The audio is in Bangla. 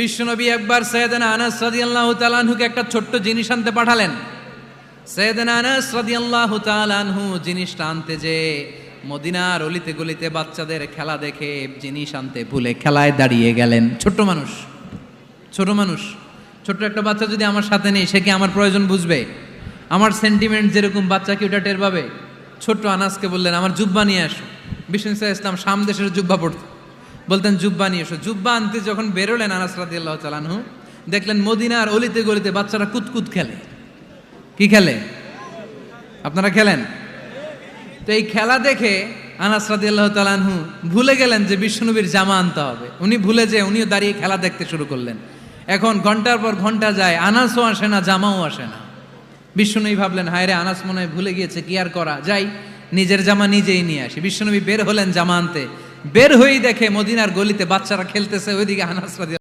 বিশ্বনবী একবার সাইয়েদনা আনাস রাদিয়াল্লাহু তাআলা আনহুকে একটা ছোট্ট জিনিস আনতে পাঠালেন। সাইয়েদনা আনাস রাদিয়াল্লাহু তাআলা আনহু জিনিসটা আনতে যে মদিনার অলিতে গলিতে বাচ্চাদের খেলা দেখে জিনিস আনতে ভুলে খেলায় দাঁড়িয়ে গেলেন। ছোট মানুষ, ছোট্ট একটা বাচ্চা যদি আমার সাথে নেই, সে কি আমার প্রয়োজন বুঝবে? আমার সেন্টিমেন্ট যেরকম বাচ্চা কি ওটা টের পাবে? ছোট্ট আনাসকে বললেন, আমার জুব্বা নিয়ে আসো। বিষ্ণু ইসলাম শাম দেশের জুব্বা পড়তো, বলতেন জুব্বা নিয়ে এসো। জুব্বা আনতে যখন বেরোলেন আনাস রাদিয়াল্লাহু তাআলা আনহু, দেখলেন মদিনার অলিতে গলিতে বাচ্চারা কুতকুত খেলে। কি খেলে? আপনারা খেলেন তো? এই খেলা দেখে আনাস রাদিয়াল্লাহু তাআলা আনহু ভুলে গেলেন যে বিশ্বনবীর জামা আনতে হবে। উনি ভুলে যে উনিও দাঁড়িয়ে খেলা দেখতে শুরু করলেন। এখন ঘন্টার পর ঘন্টা যায়, আনাসও আসে না, জামাও আসে না। বিশ্বনবী ভাবলেন, হায় রে, আনাস মনে হয় ভুলে গিয়েছে, কি আর করা, যাই নিজের জামা নিজেই নিয়ে আসি। বিশ্বনবী বের হলেন জামা আনতে। বের হয়েই দেখে মদিনার গলিতে বাচ্চারা খেলতেছে, ওইদিকে আনাস রাদিয়াল্লাহু